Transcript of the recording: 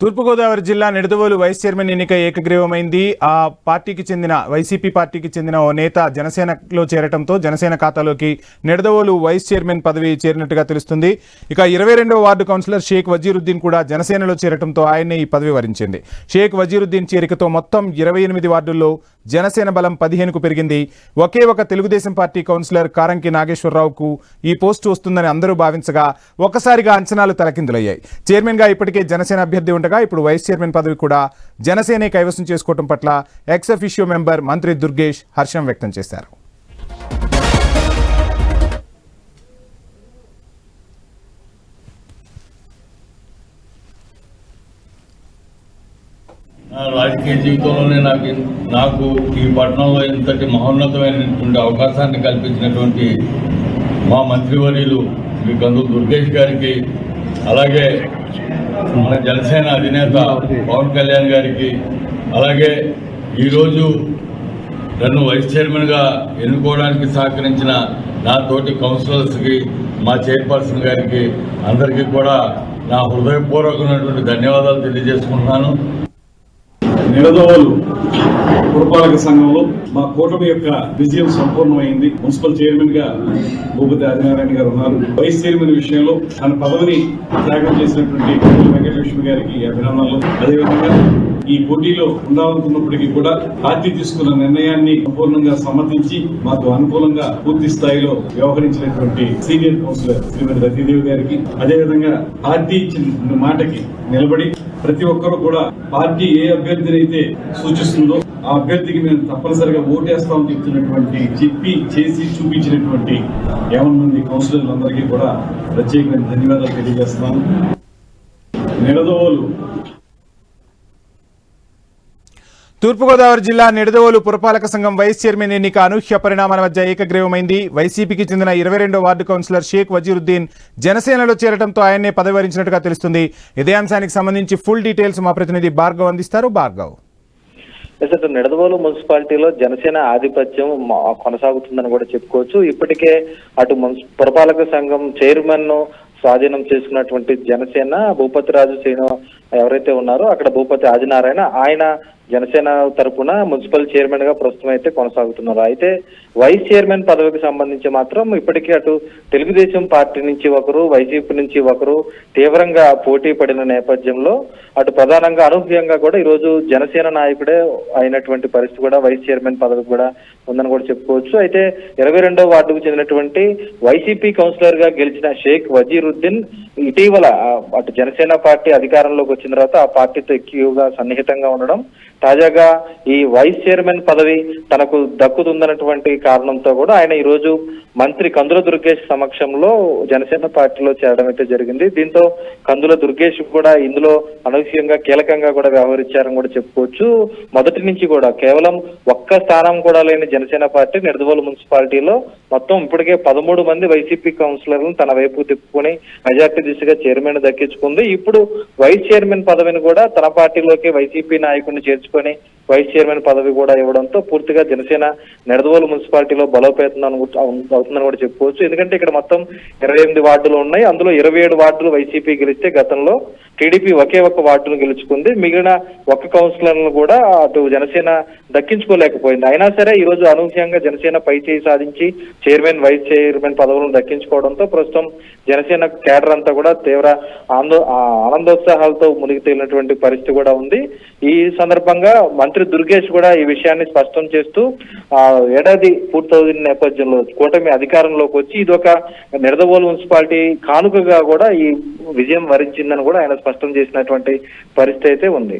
తూర్పుగోదావరి జిల్లా Nidadavolu vice chairman ఎన్నిక ఏకగ్రీవమైంది. ఆ పార్టీకి చెందిన వైసీపీ పార్టీకి చెందిన ఓ నేత జనసేనలో చేరటంతో జనసేన ఖాతాలోకి నిడదవోలు వైస్ చైర్మన్ పదవి చేరినట్టుగా తెలుస్తుంది. ఇక 22వ వార్డు కౌన్సిలర్ షేక్ వజీరుద్దీన్ కూడా జనసేనలో చేరటంతో ఆయన్నే ఈ పదవి వరించింది. షేక్ వజీరుద్దీన్ చేరికతో మొత్తం 28 వార్డుల్లో జనసేన బలం 15కు పెరిగింది. ఒకే ఒక తెలుగుదేశం పార్టీ కౌన్సిలర్ కారంకి నాగేశ్వరరావుకు ఈ పోస్టు వస్తుందని అందరూ భావించగా ఒక్కసారిగా అంచనాలు తలకిందులయ్యాయి. చైర్మన్గా ఇప్పటికే జనసేన అభ్యర్థి ఉండగా ఇప్పుడు వైస్ చైర్మన్ పదవి కూడా జనసేనే కైవసం చేసుకోవడం పట్ల ఎక్స్ అఫిషియో మెంబర్ మంత్రి దుర్గేష్ హర్షం వ్యక్తం చేశారు. రాజకీయ జీవితంలోనే నాకు ఈ పట్టణంలో ఇంతటి మహోన్నతమైనటువంటి అవకాశాన్ని కల్పించినటువంటి మా మంత్రివర్యులు శ్రీ కందుల దుర్గేష్ గారికి, అలాగే మన జనసేన అధినేత పవన్ కళ్యాణ్ గారికి, అలాగే ఈరోజు నన్ను వైస్ చైర్మన్గా ఎన్నుకోవడానికి సహకరించిన నా తోటి కౌన్సిలర్స్కి, మా చైర్పర్సన్ గారికి అందరికీ కూడా నా హృదయపూర్వకమైనటువంటి ధన్యవాదాలు తెలియజేసుకుంటున్నాను. నిడదవోలు పురపాలక సంఘంలో మా కూటమి యొక్క విజయం సంపూర్ణమైంది. మున్సిపల్ చైర్మన్ గా భూపతి ఆదినారాయణ గారు ఉన్నారు. వైస్ చైర్మన్ విషయంలో తన పదవిని త్యాగం చేసినటువంటి వెంకటలక్ష్మి గారికి అభినందనలు. అదేవిధంగా ఈ పోటీలో ఉండాలనుకున్నప్పటికీ కూడా పార్టీ తీసుకున్న నిర్ణయాన్ని సంపూర్ణంగా సమ్మతించి మాకు అనుకూలంగా పూర్తి స్థాయిలో వ్యవహరించినటువంటి సీనియర్ కౌన్సిలర్ శ్రీమతి రతీదేవి గారికి, అదేవిధంగా పార్టీ ఇచ్చిన మాటకి నిలబడి ప్రతి ఒక్కరూ కూడా పార్టీ ఏ అభ్యర్థిని అయితే సూచిస్తుందో ఆ అభ్యర్థికి మేము తప్పనిసరిగా ఓటేస్తామని చెప్తున్నటువంటి చెప్పి చేసి చూపించినటువంటి 50 మంది కౌన్సిలర్లందరికీ కూడా ప్రత్యేకమైన ధన్యవాదాలు తెలియజేస్తున్నాను. నిడదవోలు తూర్పుగోదావరి జిల్లా నిడదవోలు పురపాలక సంఘం వైస్ చైర్మన్ ఎన్నిక అనూహ్య పరిణామాల మధ్య ఏకగ్రీవమైంది. వైసీపీకి చెందిన 22వ వార్డు కౌన్సిలర్ షేక్ వజీరుద్దీన్ జనసేనలో చేరడంతో ఆయన్నే పదవి వరించినట్టుగా తెలుస్తుంది. ఇదే అంశానికి సంబంధించి ఫుల్ డీటెయిల్స్ మా ప్రతినిధి భార్గవ్ అందిస్తారు. భార్గవ్, నిడదవోలు మున్సిపాలిటీలో జనసేన ఆధిపత్యం కొనసాగుతుందని కూడా చెప్పుకోవచ్చు. ఇప్పటికే అటు పురపాలక సంఘం చైర్మన్ ను స్వాధీనం చేసుకున్నటువంటి జనసేన భూపతిరాజు శ్రీను ఎవరైతే ఉన్నారో అక్కడ భూపతి ఆదినారాయణ ఆయన జనసేన తరపున మున్సిపల్ చైర్మన్ గా ప్రస్తుతం అయితే కొనసాగుతున్నారు. అయితే వైస్ చైర్మన్ పదవికి సంబంధించి మాత్రం ఇప్పటికీ అటు తెలుగుదేశం పార్టీ నుంచి ఒకరు, వైసీపీ నుంచి ఒకరు తీవ్రంగా పోటీ పడిన నేపథ్యంలో అటు ప్రధానంగా అనూహ్యంగా కూడా ఈరోజు జనసేన నాయకుడే అయినటువంటి పరిస్థితి కూడా వైస్ చైర్మన్ పదవి కూడా ఉందని కూడా చెప్పుకోవచ్చు. అయితే 22వ వార్డుకు చెందినటువంటి వైసీపీ కౌన్సిలర్ గా గెలిచిన షేక్ వజీరుద్దీన్ ఇటీవల అటు జనసేన పార్టీ అధికారంలోకి వచ్చిన తర్వాత ఆ పార్టీతో ఎక్కువగా సన్నిహితంగా ఉండడం, తాజాగా ఈ వైస్ చైర్మన్ పదవి తనకు దక్కుతుందన్నటువంటి కారణంతో కూడా ఆయన ఈరోజు మంత్రి కందుల దుర్గేష్ సమక్షంలో జనసేన పార్టీలో చేరడం అయితే జరిగింది. దీంతో కందుల దుర్గేష్ కూడా ఇందులో అనూహ్యంగా కీలకంగా కూడా వ్యవహరించారని కూడా చెప్పుకోవచ్చు. మొదటి నుంచి కూడా కేవలం ఒక్క స్థానం కూడా లేని జనసేన పార్టీ నిడదవోలు మున్సిపాలిటీలో మొత్తం ఇప్పటికే 13 మంది వైసీపీ కౌన్సిలర్లను తన వైపు తిప్పుకొని మెజార్టీ దిశగా చైర్మన్ దక్కించుకుంది. ఇప్పుడు వైస్ చైర్మన్ పదవిని కూడా తన పార్టీలోకి వైసీపీ నాయకుడిని చేర్చుకొని వైస్ చైర్మన్ పదవి కూడా ఇవ్వడంతో పూర్తిగా జనసేన నిడదవోలు మున్సిపాలిటీలో బలోపేతం అవుతుందని కూడా చెప్పుకోవచ్చు. ఎందుకంటే ఇక్కడ మొత్తం 28 వార్డులు ఉన్నాయి. అందులో 27 వార్డులు వైసీపీ గెలిస్తే గతంలో టీడీపీ ఒకే ఒక వార్డును గెలుచుకుంది. మిగిలిన ఒక్క కౌన్సిలర్లను కూడా అటు జనసేన దక్కించుకోలేకపోయింది. అయినా సరే ఈ రోజు అనూహ్యంగా జనసేన పై చేయి సాధించి చైర్మన్, వైస్ చైర్మన్ పదవులను దక్కించుకోవడంతో ప్రస్తుతం జనసేన కేడర్ అంతా కూడా తీవ్ర ఆనందోత్సాహాలతో మునిగి తేలినటువంటి పరిస్థితి కూడా ఉంది. ఈ సందర్భంగా మంత్రి దుర్గేష్ కూడా ఈ విషయాన్ని స్పష్టం చేస్తూ ఏడాది పూర్తవుతున్న నేపథ్యంలో కూటమి అధికారంలోకి వచ్చి ఇదొక నిడదవోలు మున్సిపాలిటీ కానుకగా కూడా ఈ విజయం వరించిందని కూడా ఆయన స్పష్టం చేసినటువంటి పరిస్థితి అయితే ఉంది.